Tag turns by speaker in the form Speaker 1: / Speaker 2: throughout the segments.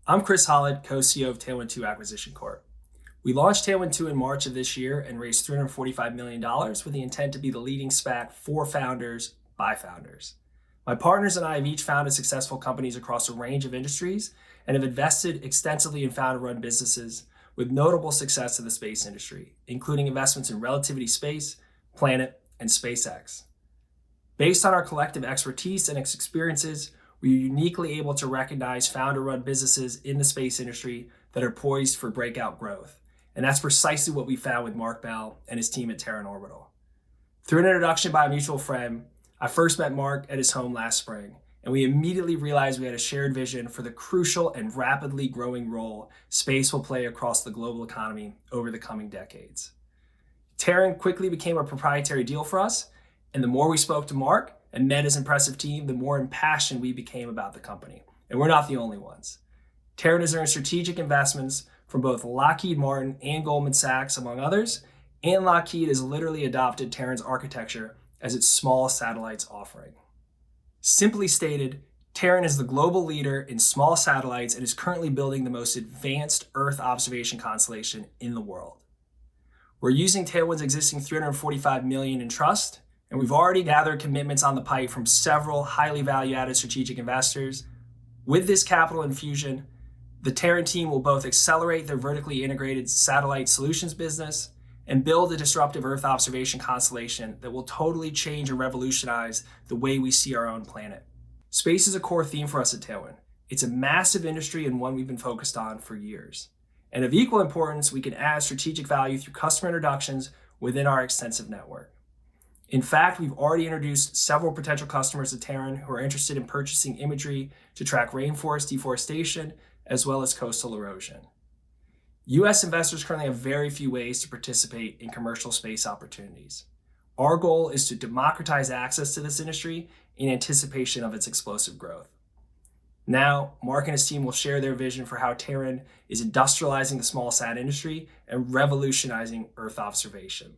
Speaker 1: I'm Chris Hollid, co-CEO of Tailwind 2 Acquisition Corp. We launched Tailwind 2 in March of this year and raised $345 million with the intent to be the leading SPAC for founders by founders. My partners and I have each founded successful companies across a range of industries and have invested extensively in founder-run businesses with notable success in the space industry, including investments in Relativity Space, Planet, and SpaceX. Based on our collective expertise and experiences, we are uniquely able to recognize founder-run businesses in the space industry that are poised for breakout growth. And that's precisely what we found with Mark Bell and his team at Terran Orbital. Through an introduction by a mutual friend, I first met Mark at his home last spring, and we immediately realized we had a shared vision for the crucial and rapidly growing role space will play across the global economy over the coming decades. Terran quickly became a proprietary deal for us, and the more we spoke to Mark and met his impressive team, the more impassioned we became about the company. And we're not the only ones. Terran has earned strategic investments from both Lockheed Martin and Goldman Sachs, among others, and Lockheed has literally adopted Terran's architecture as its small satellites offering. Simply stated, Terran is the global leader in small satellites and is currently building the most advanced Earth observation constellation in the world. We're using Tailwind's existing $345 million in trust, and we've already gathered commitments on the pipe from several highly value-added strategic investors. With this capital infusion, the Terran team will both accelerate their vertically integrated satellite solutions business and build a disruptive Earth observation constellation that will totally change and revolutionize the way we see our own planet. Space is a core theme for us at Tailwind. It's a massive industry and one we've been focused on for years. And of equal importance, we can add strategic value through customer introductions within our extensive network. In fact, we've already introduced several potential customers to Terran who are interested in purchasing imagery to track rainforest deforestation as well as coastal erosion. US investors currently have very few ways to participate in commercial space opportunities. Our goal is to democratize access to this industry in anticipation of its explosive growth. Now, Mark and his team will share their vision for how Terran is industrializing the small sat industry and revolutionizing Earth observation.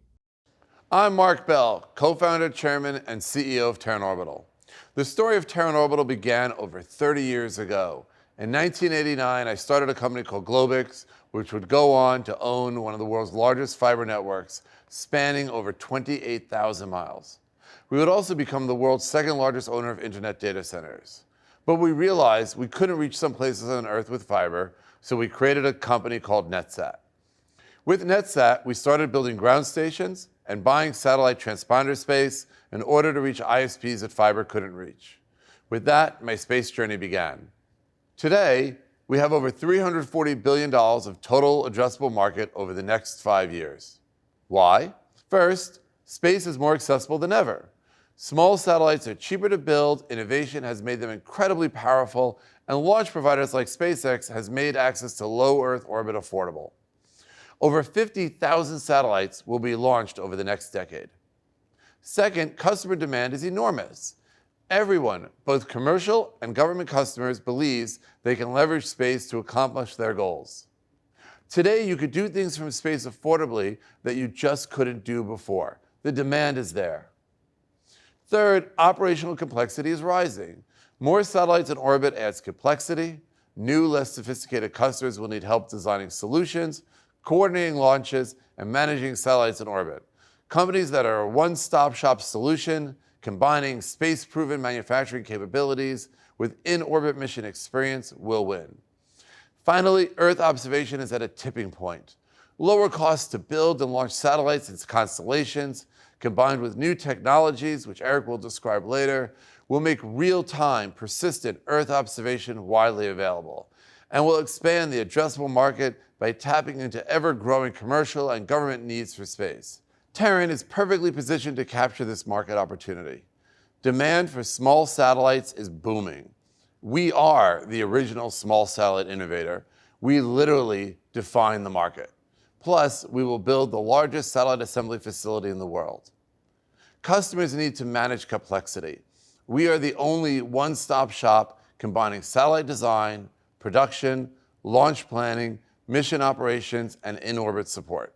Speaker 2: I'm Mark Bell, co-founder, chairman, and CEO of Terran Orbital. The story of Terran Orbital began over 30 years ago. In 1989, I started a company called Globix, which would go on to own one of the world's largest fiber networks, spanning over 28,000 miles. We would also become the world's second largest owner of internet data centers. But we realized we couldn't reach some places on Earth with fiber, so we created a company called NetSat. With NetSat, we started building ground stations and buying satellite transponder space in order to reach ISPs that fiber couldn't reach. With that, my space journey began. Today, we have over $340 billion of total addressable market over the next 5 years. Why? First, space is more accessible than ever. Small satellites are cheaper to build, innovation has made them incredibly powerful, and launch providers like SpaceX has made access to low Earth orbit affordable. Over 50,000 satellites will be launched over the next decade. Second, customer demand is enormous. Everyone, both commercial and government customers, believes they can leverage space to accomplish their goals. Today, you could do things from space affordably that you just couldn't do before. The demand is there. Third, operational complexity is rising. More satellites in orbit adds complexity. New, less sophisticated customers will need help designing solutions, coordinating launches, and managing satellites in orbit. Companies that are a one-stop shop solution, combining space-proven manufacturing capabilities with in-orbit mission experience, will win. Finally, Earth observation is at a tipping point. Lower costs to build and launch satellites and constellations, combined with new technologies, which Eric will describe later, will make real-time, persistent Earth observation widely available, and will expand the addressable market by tapping into ever-growing commercial and government needs for space. Terran is perfectly positioned to capture this market opportunity. Demand for small satellites is booming. We are the original small satellite innovator. We literally define the market. Plus, we will build the largest satellite assembly facility in the world. Customers need to manage complexity. We are the only one-stop shop combining satellite design, production, launch planning, mission operations, and in-orbit support.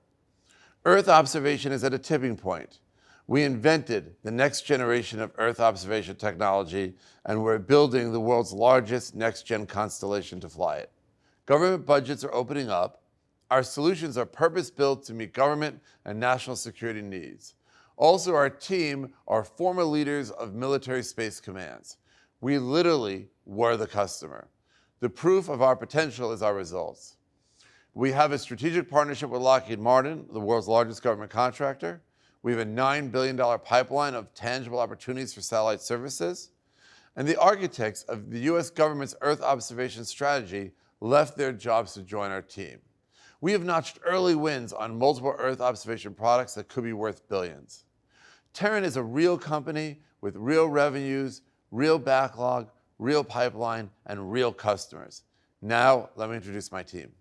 Speaker 2: Earth observation is at a tipping point. We invented the next generation of Earth observation technology, and we're building the world's largest next-gen constellation to fly it. Government budgets are opening up. Our solutions are purpose-built to meet government and national security needs. Also, our team are former leaders of military space commands. We literally were the customer. The proof of our potential is our results. We have a strategic partnership with Lockheed Martin, the world's largest government contractor. We have a $9 billion pipeline of tangible opportunities for satellite services. And the architects of the US government's Earth observation strategy left their jobs to join our team. We have notched early wins on multiple Earth observation products that could be worth billions. Terran is a real company with real revenues, real backlog, real pipeline, and real customers. Now, let me introduce my team.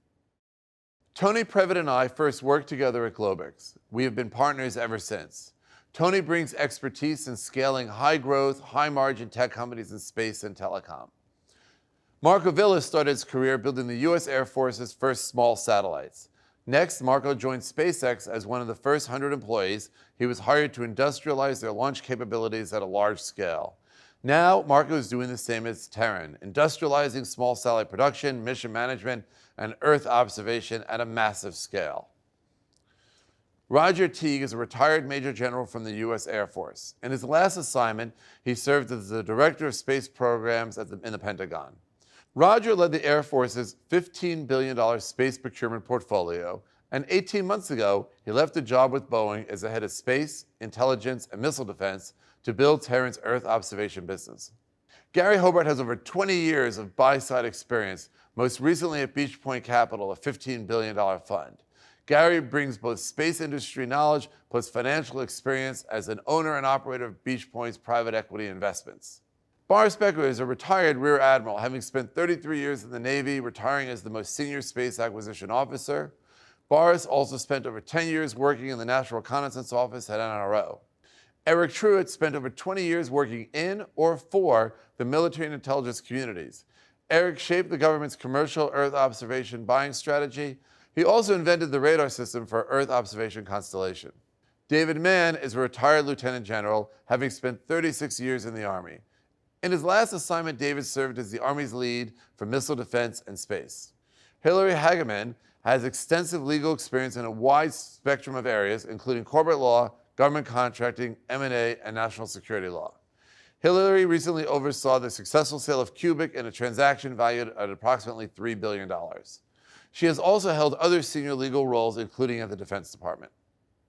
Speaker 2: Tony Previtt and I first worked together at Globix. We have been partners ever since. Tony brings expertise in scaling high-growth, high-margin tech companies in space and telecom. Marco Villas started his career building the US Air Force's first small satellites. Next, Marco joined SpaceX as one of the first 100 employees. He was hired to industrialize their launch capabilities at a large scale. Now, Marco is doing the same as Terran, industrializing small satellite production, mission management, and Earth observation at a massive scale. Roger Teague is a retired Major General from the US Air Force. In his last assignment, he served as the Director of Space Programs in the Pentagon. Roger led the Air Force's $15 billion space procurement portfolio, and 18 months ago, he left a job with Boeing as the head of space, intelligence, and missile defense to build Terran's Earth observation business. Gary Hobart has over 20 years of buy-side experience, most recently at Beach Point Capital, a $15 billion fund. Gary brings both space industry knowledge plus financial experience as an owner and operator of Beach Point's private equity investments. Boris Becker is a retired Rear Admiral, having spent 33 years in the Navy, retiring as the most senior space acquisition officer. Boris also spent over 10 years working in the National Reconnaissance Office at NRO. Eric Truitt spent over 20 years working in or for the military and intelligence communities. Eric shaped the government's commercial Earth observation buying strategy. He also invented the radar system for Earth observation constellation. David Mann is a retired Lieutenant General, having spent 36 years in the Army. In his last assignment, David served as the Army's lead for missile defense and space. Hillary Hageman has extensive legal experience in a wide spectrum of areas, including corporate law, government contracting, M&A, and national security law. Hillary recently oversaw the successful sale of Cubic in a transaction valued at approximately $3 billion. She has also held other senior legal roles, including at the Defense Department.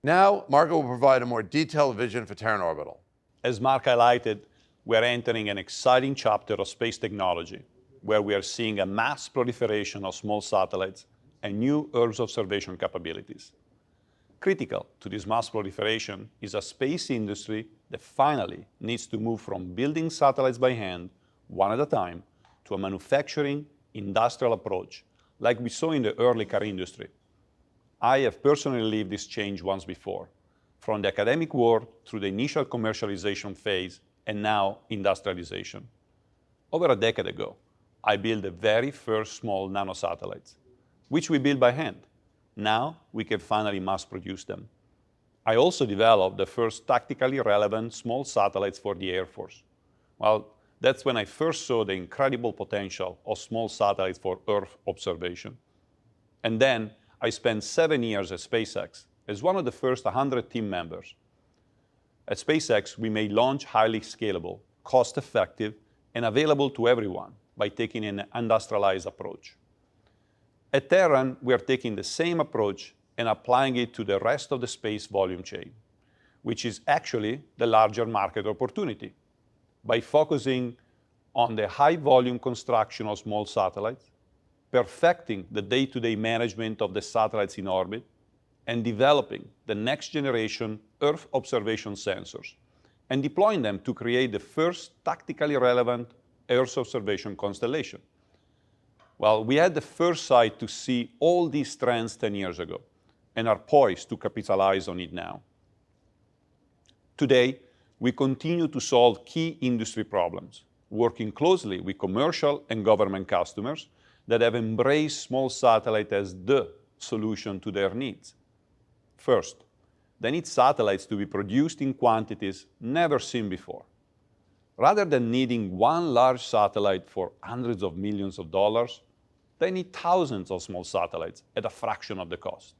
Speaker 2: Now, Marco will provide a more detailed vision for Terran Orbital.
Speaker 3: As Mark highlighted, we are entering an exciting chapter of space technology, where we are seeing a mass proliferation of small satellites and new Earth observation capabilities. Critical to this mass proliferation is a space industry that finally needs to move from building satellites by hand, one at a time, to a manufacturing, industrial approach, like we saw in the early car industry. I have personally lived this change once before, from the academic world through the initial commercialization phase and now industrialization. Over a decade ago, I built the very first small nanosatellites, which we built by hand. Now we can finally mass produce them. I also developed the first tactically relevant small satellites for the Air Force. Well, that's when I first saw the incredible potential of small satellites for Earth observation. And then I spent 7 years at SpaceX as one of the first 100 team members. At SpaceX, we made launch highly scalable, cost-effective, and available to everyone by taking an industrialized approach. At Terran, we are taking the same approach and applying it to the rest of the space volume chain, which is actually the larger market opportunity. By focusing on the high-volume construction of small satellites, perfecting the day-to-day management of the satellites in orbit, and developing the next-generation Earth observation sensors, and deploying them to create the first tactically relevant Earth observation constellation. Well, we had the first sight to see all these trends 10 years ago, and are poised to capitalize on it now. Today, we continue to solve key industry problems, working closely with commercial and government customers that have embraced small satellite as the solution to their needs. First, they need satellites to be produced in quantities never seen before. Rather than needing one large satellite for hundreds of millions of dollars, they need thousands of small satellites at a fraction of the cost.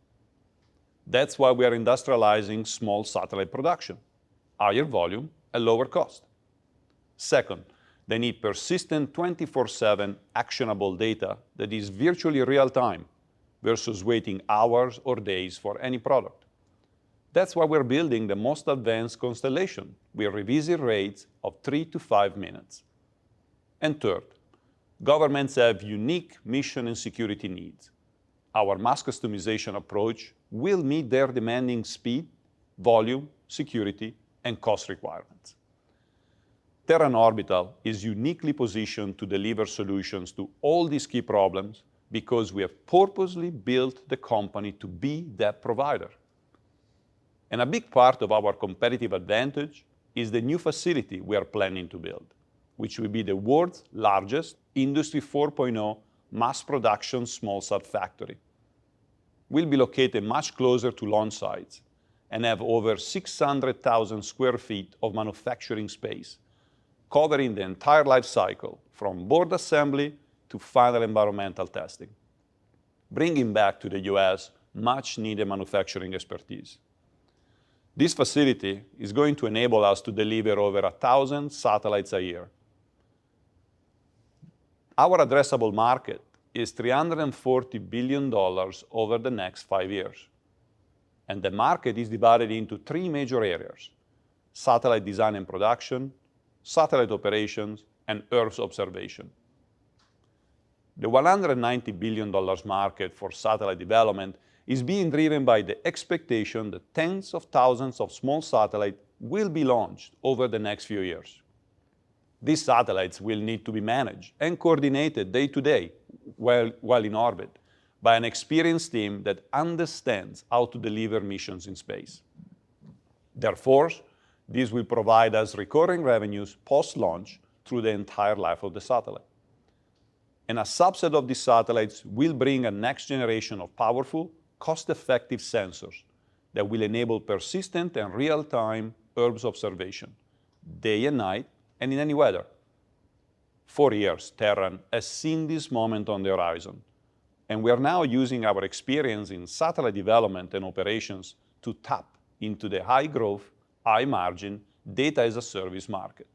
Speaker 3: That's why we are industrializing small satellite production, higher volume and lower cost. Second, they need persistent 24/7 actionable data that is virtually real-time versus waiting hours or days for any product. That's why we're building the most advanced constellation with revisit rates of 3 to 5 minutes. And third, governments have unique mission and security needs. Our mass customization approach will meet their demanding speed, volume, security, and cost requirements. Terran Orbital is uniquely positioned to deliver solutions to all these key problems because we have purposely built the company to be that provider. And a big part of our competitive advantage is the new facility we are planning to build, which will be the world's largest Industry 4.0 mass production smallsat factory. We'll be located much closer to launch sites and have over 600,000 square feet of manufacturing space, covering the entire life cycle from board assembly to final environmental testing, bringing back to the US much needed manufacturing expertise. This facility is going to enable us to deliver over 1,000 satellites a year. Our addressable market is $340 billion over the next 5 years. And the market is divided into 3 major areas: satellite design and production, satellite operations, and Earth observation. The $190 billion market for satellite development is being driven by the expectation that tens of thousands of small satellites will be launched over the next few years. These satellites will need to be managed and coordinated day to day while in orbit by an experienced team that understands how to deliver missions in space. Therefore, this will provide us recurring revenues post-launch through the entire life of the satellite. And a subset of these satellites will bring a next generation of powerful, cost-effective sensors that will enable persistent and real-time Earth observation, day and night, and in any weather. For years, Terran has seen this moment on the horizon, and we are now using our experience in satellite development and operations to tap into the high-growth, high-margin data-as-a-service market.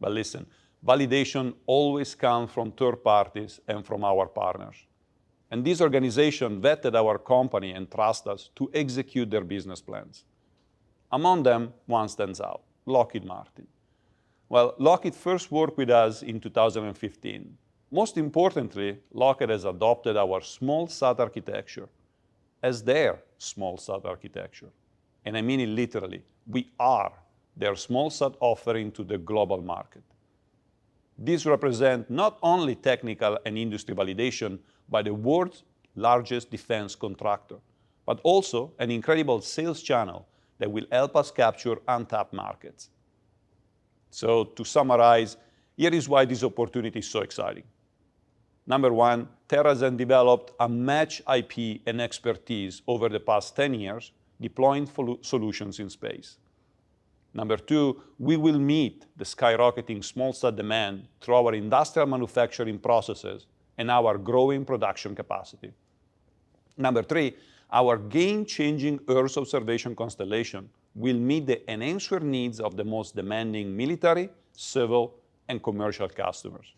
Speaker 3: But listen, validation always comes from third parties and from our partners. And this organization vetted our company and trust us to execute their business plans. Among them, one stands out: Lockheed Martin. Well, Lockheed first worked with us in 2015. Most importantly, Lockheed has adopted our small sat architecture as their small sat architecture. And I mean it literally. We are their small sat offering to the global market. This represents not only technical and industry validation by the world's largest defense contractor, but also an incredible sales channel that will help us capture untapped markets. So to summarize, here is why this opportunity is so exciting. Number one, Terra has developed unmatched IP and expertise over the past 10 years deploying solutions in space. Number two, we will meet the skyrocketing small sat demand through our industrial manufacturing processes and our growing production capacity. Number three, our game-changing Earth observation constellation will meet the unanswered needs of the most demanding military, civil, and commercial customers.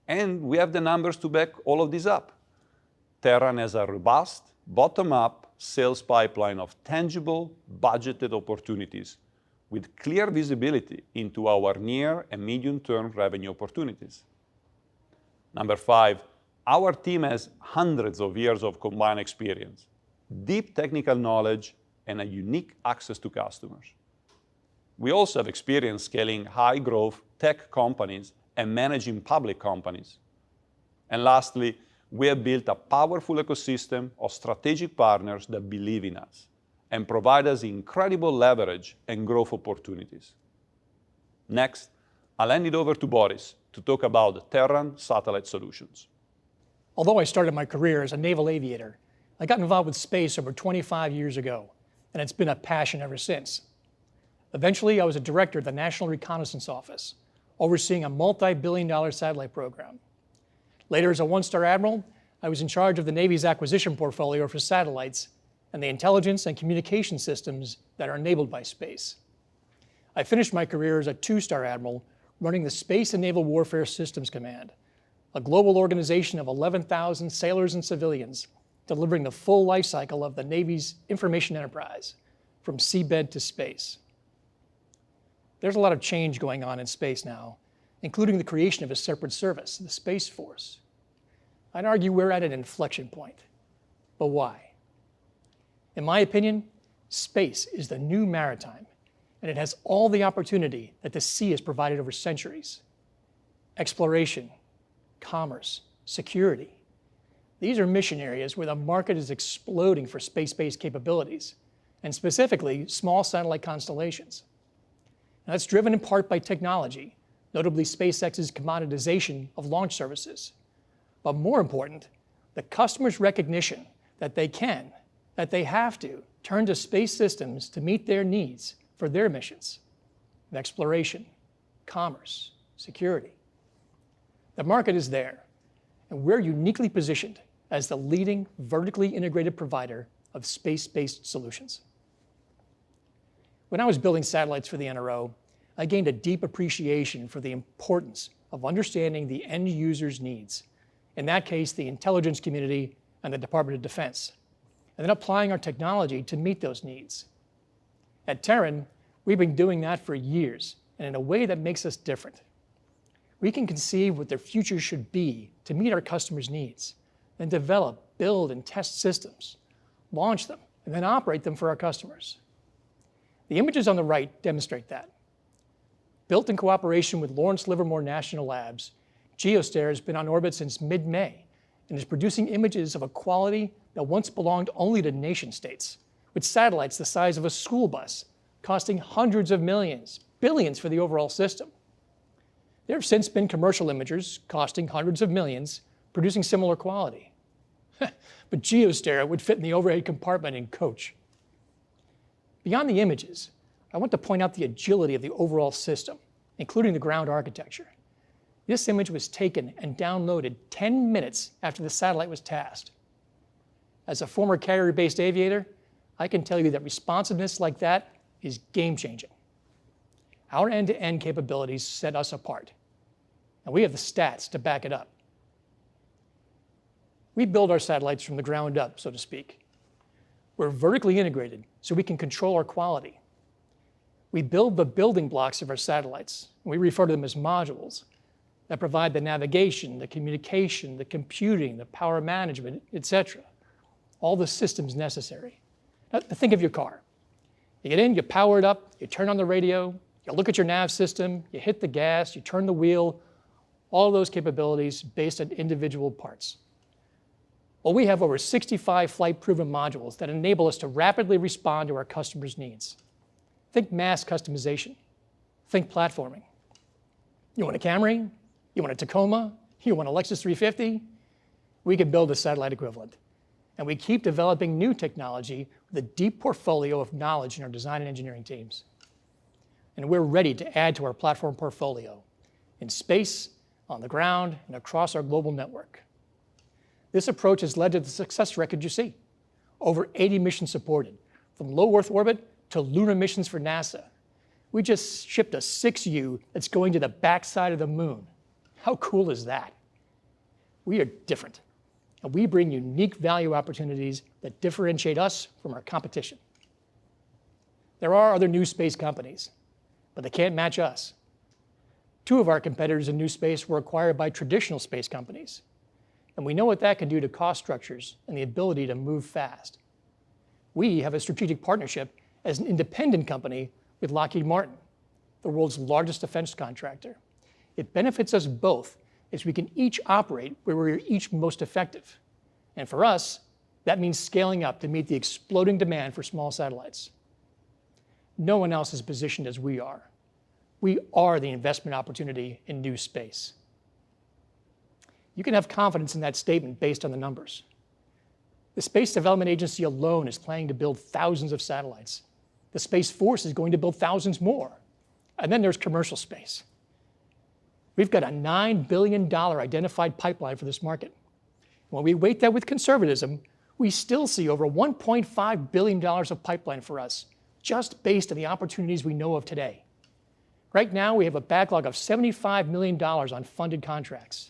Speaker 3: And we have the numbers to back all of this up. Terran has a robust, bottom-up sales pipeline of tangible, budgeted opportunities with clear visibility into our near and medium-term revenue opportunities. Number five, our team has hundreds of years of combined experience, deep technical knowledge, and a unique access to customers. We also have experience scaling high-growth tech companies and managing public companies. And lastly, we have built a powerful ecosystem of strategic partners that believe in us and provide us incredible leverage and growth opportunities. Next, I'll hand it over to Boris to talk about the Terran satellite solutions.
Speaker 4: Although I started my career as a naval aviator, I got involved with space over 25 years ago, and it's been a passion ever since. Eventually, I was a director at the National Reconnaissance Office, overseeing a multi-billion-dollar satellite program. Later, as a one-star admiral, I was in charge of the Navy's acquisition portfolio for satellites and the intelligence and communication systems that are enabled by space. I finished my career as a two-star admiral running the Space and Naval Warfare Systems Command, a global organization of 11,000 sailors and civilians delivering the full life cycle of the Navy's information enterprise, from seabed to space. There's a lot of change going on in space now, including the creation of a separate service, the Space Force. I'd argue we're at an inflection point. But why? In my opinion, space is the new maritime, and it has all the opportunity that the sea has provided over centuries. Exploration, commerce, security. These are mission areas where the market is exploding for space-based capabilities, and specifically small satellite constellations. Now, that's driven in part by technology, notably SpaceX's commoditization of launch services. But more important, the customer's recognition that they can, that they have to, turn to space systems to meet their needs for their missions of exploration, commerce, security. The market is there, and we're uniquely positioned as the leading vertically integrated provider of space-based solutions. When I was building satellites for the NRO, I gained a deep appreciation for the importance of understanding the end user's needs, in that case, the intelligence community and the Department of Defense, and then applying our technology to meet those needs. At Terran, we've been doing that for years, and in a way that makes us different. We can conceive what their future should be to meet our customers' needs, then develop, build, and test systems, launch them, and then operate them for our customers. The images on the right demonstrate that. Built in cooperation with Lawrence Livermore National Labs, Geostair has been on orbit since mid-May and is producing images of a quality that once belonged only to nation states, with satellites the size of a school bus, costing hundreds of millions, billions for the overall system. There have since been commercial imagers costing hundreds of millions, producing similar quality. But Geostair would fit in the overhead compartment in coach. Beyond the images, I want to point out the agility of the overall system, including the ground architecture. This image was taken and downloaded 10 minutes after the satellite was tasked. As a former carrier-based aviator, I can tell you that responsiveness like that is game-changing. Our end-to-end capabilities set us apart, and we have the stats to back it up. We build our satellites from the ground up, so to speak. We're vertically integrated so we can control our quality. We build the building blocks of our satellites, and we refer to them as modules, that provide the navigation, the communication, the computing, the power management, etc. All the systems necessary. Now, think of your car. You get in, you power it up, you turn on the radio, you look at your nav system, you hit the gas, you turn the wheel, all of those capabilities based on individual parts. Well, we have over 65 flight-proven modules that enable us to rapidly respond to our customers' needs. Think mass customization. Think platforming. You want a Camry? You want a Tacoma? You want a Lexus 350? We can build a satellite equivalent. And we keep developing new technology with a deep portfolio of knowledge in our design and engineering teams. And we're ready to add to our platform portfolio in space, on the ground, and across our global network. This approach has led to the success record you see. Over 80 missions supported, from low Earth orbit to lunar missions for NASA. We just shipped a 6U that's going to the backside of the moon. How cool is that? We are different, and we bring unique value opportunities that differentiate us from our competition. There are other new space companies, but they can't match us. 2 of our competitors in new space were acquired by traditional space companies, and we know what that can do to cost structures and the ability to move fast. We have a strategic partnership as an independent company with Lockheed Martin, the world's largest defense contractor. It benefits us both as we can each operate where we're each most effective. And for us, that means scaling up to meet the exploding demand for small satellites. No one else is positioned as we are. We are the investment opportunity in new space. You can have confidence in that statement based on the numbers. The Space Development Agency alone is planning to build thousands of satellites. The Space Force is going to build thousands more. And then there's commercial space. We've got a $9 billion identified pipeline for this market. When we weight that with conservatism, we still see over $1.5 billion of pipeline for us, just based on the opportunities we know of today. Right now, we have a backlog of $75 million on funded contracts.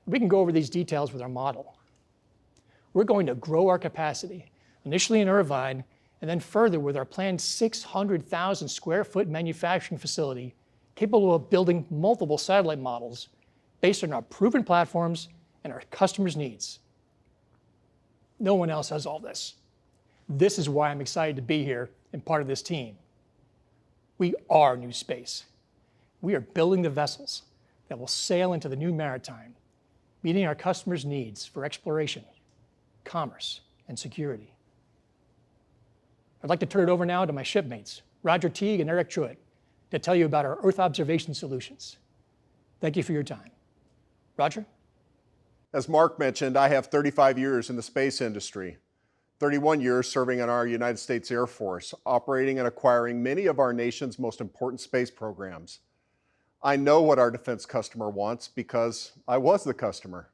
Speaker 4: We can go over these details with our model. We're going to grow our capacity, initially in Irvine, and then further with our planned 600,000 square foot manufacturing facility capable of building multiple satellite models based on our proven platforms and our customers' needs. No one else has all this. This is why I'm excited to be here and part of this team. We are new space. We are building the vessels that will sail into the new maritime, meeting our customers' needs for exploration, commerce, and security. I'd like to turn it over now to my shipmates, Roger Teague and Eric Truitt, to tell you about our Earth observation solutions. Thank you for your time. Roger?
Speaker 5: As Mark mentioned, I have 35 years in the space industry, 31 years serving in our United States Air Force, operating and acquiring many of our nation's most important space programs. I know what our defense customer wants because I was the customer.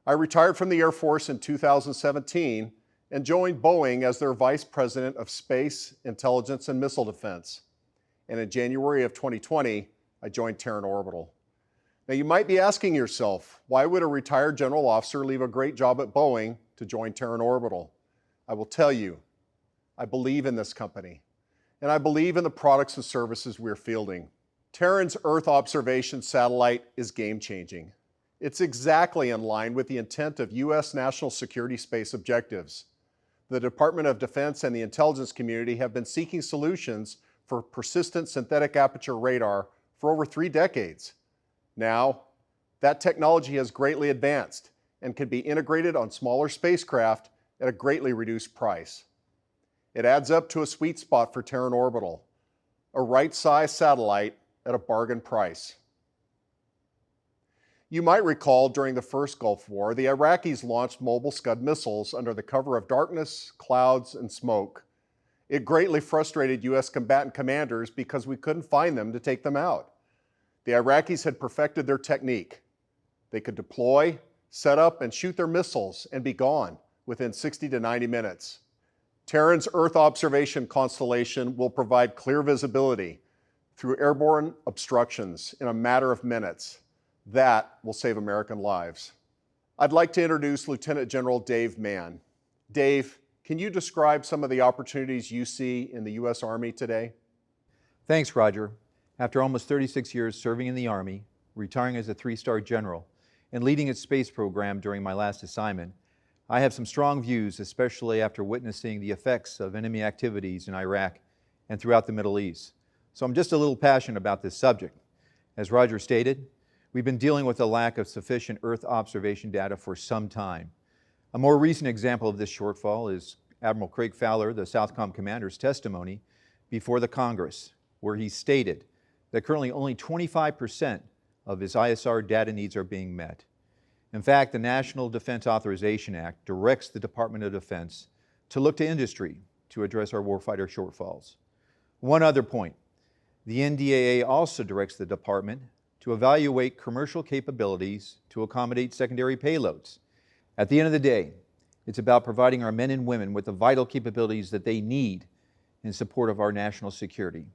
Speaker 5: I retired from the Air Force in 2017 and joined Boeing as their Vice President of Space, Intelligence, and Missile Defense. And in January of 2020, I joined Terran Orbital. Now you might be asking yourself, why would a retired general officer leave a great job at Boeing to join Terran Orbital? I will tell you, I believe in this company, and I believe in the products and services we're fielding. Terran's Earth observation satellite is game-changing. It's exactly in line with the intent of U.S. national security space objectives. The Department of Defense and the intelligence community have been seeking solutions for persistent synthetic aperture radar for over 3 decades. Now, that technology has greatly advanced and can be integrated on smaller spacecraft at a greatly reduced price. It adds up to a sweet spot for Terran Orbital, a right-sized satellite at a bargain price. You might recall during the first Gulf War, the Iraqis launched mobile Scud missiles under the cover of darkness, clouds, and smoke. It greatly frustrated U.S. combatant commanders because we couldn't find them to take them out. The Iraqis had perfected their technique. They could deploy, set up, and shoot their missiles and be gone within 60 to 90 minutes. Terran's Earth observation constellation will provide clear visibility through airborne obstructions in a matter of minutes. That will save American lives. I'd like to introduce Lieutenant General Dave Mann. Dave, can you describe some of the opportunities you see in the U.S. Army today?
Speaker 6: Thanks, Roger. After almost 36 years serving in the Army, retiring as a 3-star general, and leading its space program during my last assignment, I have some strong views, especially after witnessing the effects of enemy activities in Iraq and throughout the Middle East. So I'm just a little passionate about this subject. As Roger stated, we've been dealing with a lack of sufficient Earth observation data for some time. A more recent example of this shortfall is Admiral Craig Fowler, the Southcom commander's testimony before the Congress, where he stated that currently only 25% of his ISR data needs are being met. In fact, the National Defense Authorization Act directs the Department of Defense to look to industry to address our warfighter shortfalls. One other point, the NDAA also directs the department to evaluate commercial capabilities to accommodate secondary payloads. At the end of the day, it's about providing our men and women with the vital capabilities that they need in support of our national security.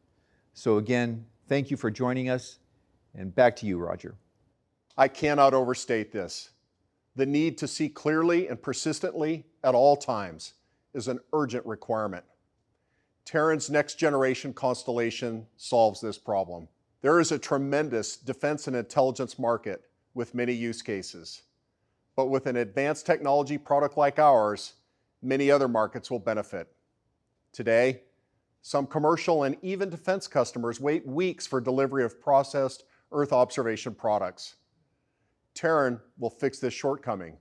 Speaker 6: So again, thank you for joining us, and back to you, Roger.
Speaker 5: I cannot overstate this. The need to see clearly and persistently at all times is an urgent requirement. Terran's next generation constellation solves this problem. There is a tremendous defense and intelligence market with many use cases. But with an advanced technology product like ours, many other markets will benefit. Today, some commercial and even defense customers wait weeks for delivery of processed Earth observation products. Terran will fix this shortcoming.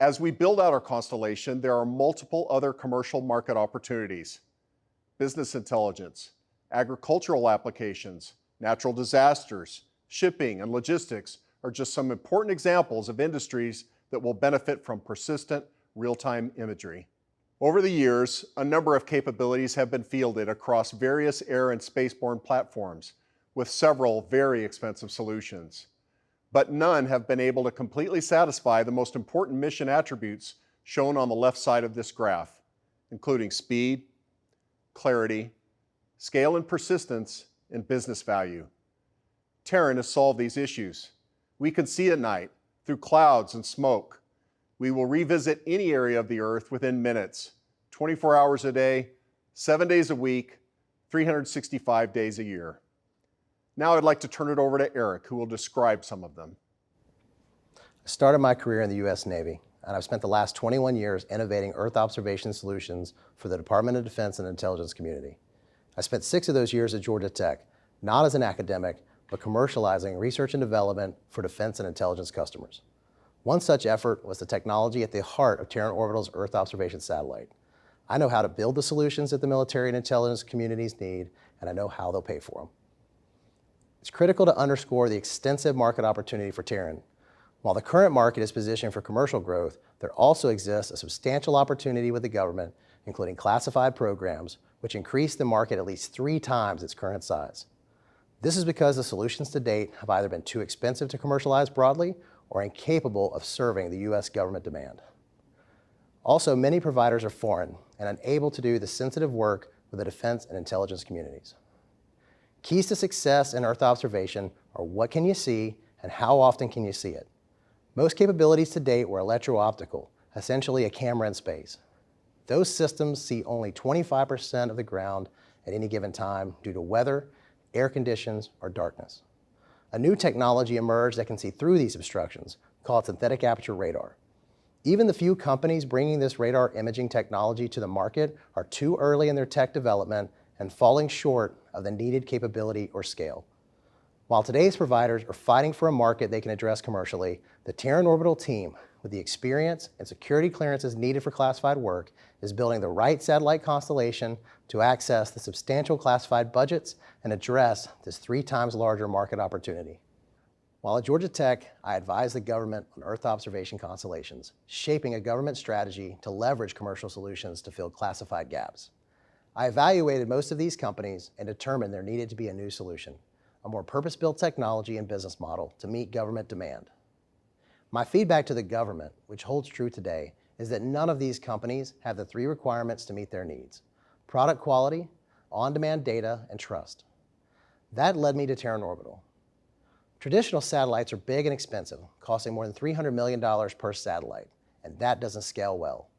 Speaker 5: As we build out our constellation, there are multiple other commercial market opportunities. Business intelligence, agricultural applications, natural disasters, shipping, and logistics are just some important examples of industries that will benefit from persistent real-time imagery. Over the years, a number of capabilities have been fielded across various air and spaceborne platforms with several very expensive solutions. But none have been able to completely satisfy the most important mission attributes shown on the left side of this graph, including speed, clarity, scale and persistence, and business value. Terran has solved these issues. We can see at night, through clouds and smoke. We will revisit any area of the Earth within minutes, 24 hours a day, 7 days a week, 365 days a year. Now I'd like to turn it over to Eric, who will describe some of them.
Speaker 7: I started my career in the U.S. Navy, and I've spent the last 21 years innovating Earth observation solutions for the Department of Defense and intelligence community. I spent 6 of those years at Georgia Tech, not as an academic, but commercializing research and development for defense and intelligence customers. One such effort was the technology at the heart of Terran Orbital's Earth observation satellite. I know how to build the solutions that the military and intelligence communities need, and I know how they'll pay for them. It's critical to underscore the extensive market opportunity for Terran. While the current market is positioned for commercial growth, there also exists a substantial opportunity with the government, including classified programs, which increase the market at least 3 times its current size. This is because the solutions to date have either been too expensive to commercialize broadly or incapable of serving the U.S. government demand. Also, many providers are foreign and unable to do the sensitive work with the defense and intelligence communities. Keys to success in Earth observation are what can you see and how often can you see it. Most capabilities to date were electro-optical, essentially a camera in space. Those systems see only 25% of the ground at any given time due to weather, air conditions, or darkness. A new technology emerged that can see through these obstructions, called synthetic aperture radar. Even the few companies bringing this radar imaging technology to the market are too early in their tech development and falling short of the needed capability or scale. While today's providers are fighting for a market they can address commercially, the Terran Orbital team, with the experience and security clearances needed for classified work, is building the right satellite constellation to access the substantial classified budgets and address this 3 times larger market opportunity. While at Georgia Tech, I advised the government on Earth observation constellations, shaping a government strategy to leverage commercial solutions to fill classified gaps. I evaluated most of these companies and determined there needed to be a new solution, a more purpose-built technology and business model to meet government demand. My feedback to the government, which holds true today, is that none of these companies have the 3 requirements to meet their needs: product quality, on-demand data, and trust. That led me to Terran Orbital. Traditional satellites are big and expensive, costing more than $300 million per satellite, and that doesn't scale well.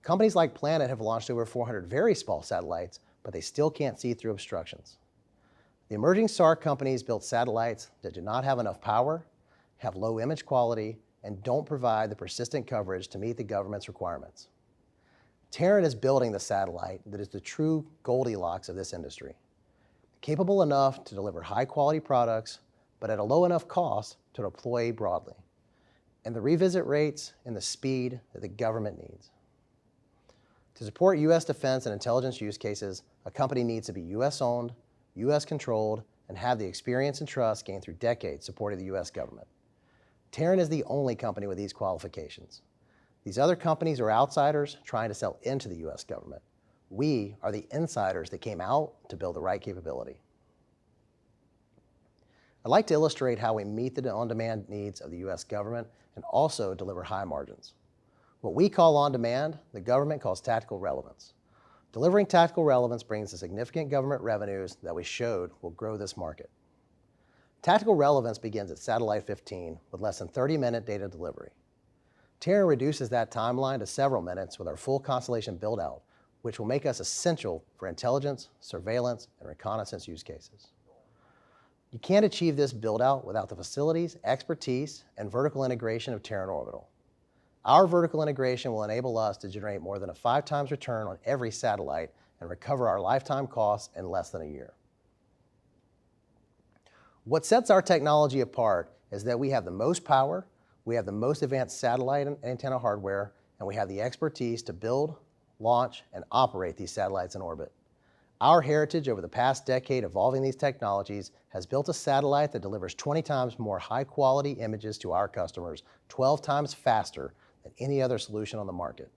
Speaker 7: Companies like Planet have launched over 400 very small satellites, but they still can't see through obstructions. The emerging SAR companies built satellites that do not have enough power, have low image quality, and don't provide the persistent coverage to meet the government's requirements. Terran is building the satellite that is the true Goldilocks of this industry, capable enough to deliver high-quality products, but at a low enough cost to deploy broadly, and the revisit rates and the speed that the government needs. To support U.S. defense and intelligence use cases, a company needs to be U.S.-owned, U.S.-controlled, and have the experience and trust gained through decades supporting the U.S. government. Terran is the only company with these qualifications. These other companies are outsiders trying to sell into the U.S. government. We are the insiders that came out to build the right capability. I'd like to illustrate how we meet the on-demand needs of the U.S. government and also deliver high margins. What we call on-demand, the government calls tactical relevance. Delivering tactical relevance brings the significant government revenues that we showed will grow this market. Tactical relevance begins at satellite 15 with less than 30-minute data delivery. Terran reduces that timeline to several minutes with our full constellation build-out, which will make us essential for intelligence, surveillance, and reconnaissance use cases. You can't achieve this build-out without the facilities, expertise, and vertical integration of Terran Orbital. Our vertical integration will enable us to generate more than a 5 times return on every satellite and recover our lifetime costs in less than a year. What sets our technology apart is that we have the most power, we have the most advanced satellite and antenna hardware, and we have the expertise to build, launch, and operate these satellites in orbit. Our heritage over the past decade evolving these technologies has built a satellite that delivers 20 times more high-quality images to our customers, 12 times faster than any other solution on the market.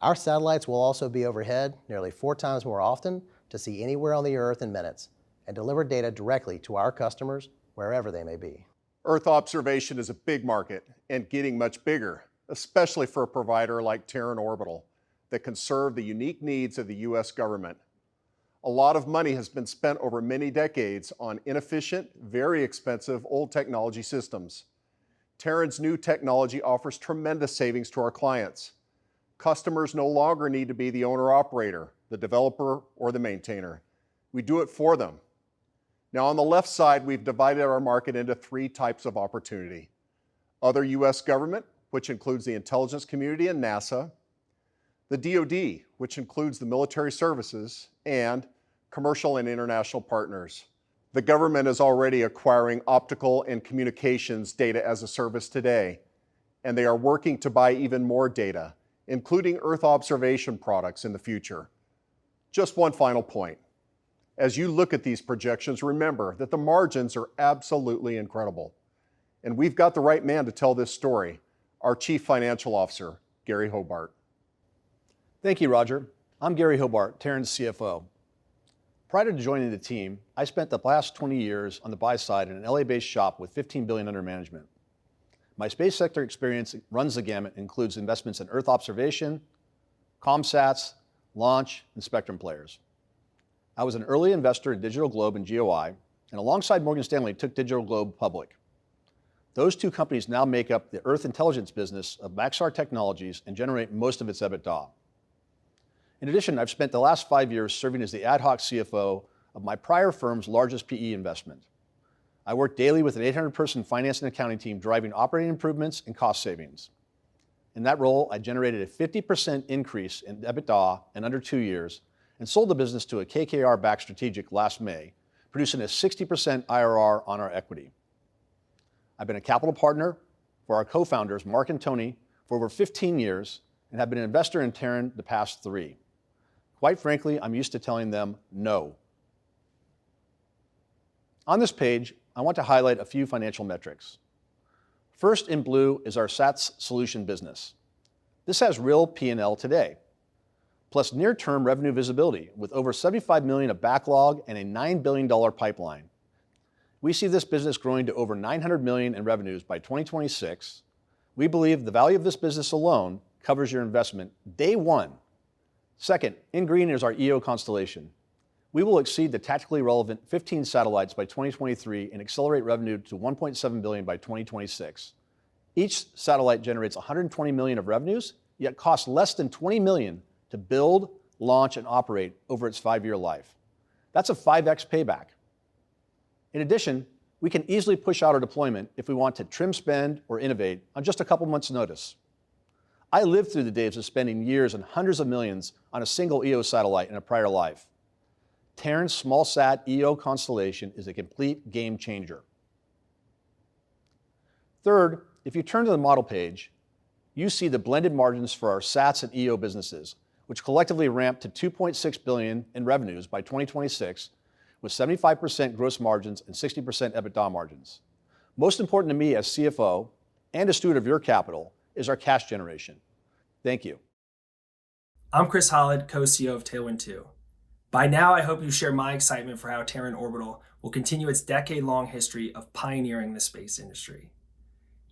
Speaker 7: Our satellites will also be overhead nearly 4 times more often to see anywhere on the Earth in minutes, and deliver data directly to our customers wherever they may be.
Speaker 5: Earth observation is a big market and getting much bigger, especially for a provider like Terran Orbital that can serve the unique needs of the U.S. government. A lot of money has been spent over many decades on inefficient, very expensive old technology systems. Terran's new technology offers tremendous savings to our clients. Customers no longer need to be the owner-operator, the developer, or the maintainer. We do it for them. Now, on the left side, we've divided our market into 3 types of opportunity. Other U.S. government, which includes the intelligence community and NASA, the DoD, which includes the military services, and commercial and international partners. The government is already acquiring optical and communications data as a service today, and they are working to buy even more data, including Earth observation products in the future. Just one final point. As you look at these projections, remember that the margins are absolutely incredible. And we've got the right man to tell this story, our Chief Financial Officer, Gary Hobart.
Speaker 8: Thank you, Roger. I'm Gary Hobart, Terran's CFO. Prior to joining the team, I spent the last 20 years on the buy side in an LA-based shop with $15 billion under management. My space sector experience runs the gamut and includes investments in Earth observation, ComSats, launch, and spectrum players. I was an early investor in Digital Globe and GOI, and alongside Morgan Stanley took Digital Globe public. Those 2 companies now make up the Earth intelligence business of Maxar Technologies and generate most of its EBITDA. In addition, I've spent the last 5 years serving as the ad hoc CFO of my prior firm's largest PE investment. I work daily with an 800-person finance and accounting team driving operating improvements and cost savings. In that role, I generated a 50% increase in EBITDA in under 2 years and sold the business to a KKR-backed strategic last May, producing a 60% IRR on our equity. I've been a capital partner for our co-founders, Mark and Tony, for over 15 years and have been an investor in Terran the past 3. Quite frankly, I'm used to telling them no. On this page, I want to highlight a few financial metrics. First in blue is our SATS solution business. This has real P&L today, plus near-term revenue visibility with over $75 million of backlog and a $9 billion pipeline. We see this business growing to over $900 million in revenues by 2026. We believe the value of this business alone covers your investment day one. Second, in green is our EO constellation. We will exceed the tactically relevant 15 satellites by 2023 and accelerate revenue to $1.7 billion by 2026. Each satellite generates $120 million of revenues, yet costs less than $20 million to build, launch, and operate over its 5-year life. That's a 5x payback. In addition, we can easily push out our deployment if we want to trim spend or innovate on just a couple months' notice. I lived through the days of spending years and hundreds of millions on a single EO satellite in a prior life. Terran's small-sat EO constellation is a complete game changer. Third, if you turn to the model page, you see the blended margins for our SATS and EO businesses, which collectively ramp to $2.6 billion in revenues by 2026, with 75% gross margins and 60% EBITDA margins. Most important to me as CFO and a steward of your capital is our cash generation. Thank you.
Speaker 1: I'm Chris Hollid, co-CEO of Tailwind 2. By now, I hope you share my excitement for how Terran Orbital will continue its decade-long history of pioneering the space industry.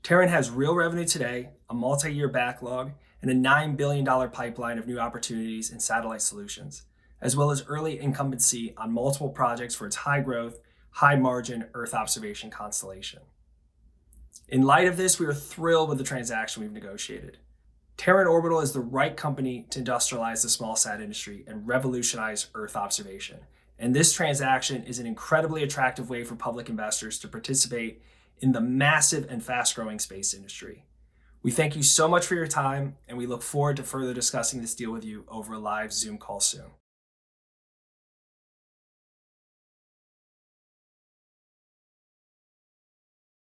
Speaker 1: Terran has real revenue today, a multi-year backlog, and a $9 billion pipeline of new opportunities in satellite solutions, as well as early incumbency on multiple projects for its high-growth, high-margin Earth observation constellation. In light of this, we are thrilled with the transaction we've negotiated. Terran Orbital is the right company to industrialize the small sat industry and revolutionize Earth observation. And this transaction is an incredibly attractive way for public investors to participate in the massive and fast-growing space industry. We thank you so much for your time, and we look forward to further discussing this deal with you over a live Zoom call soon.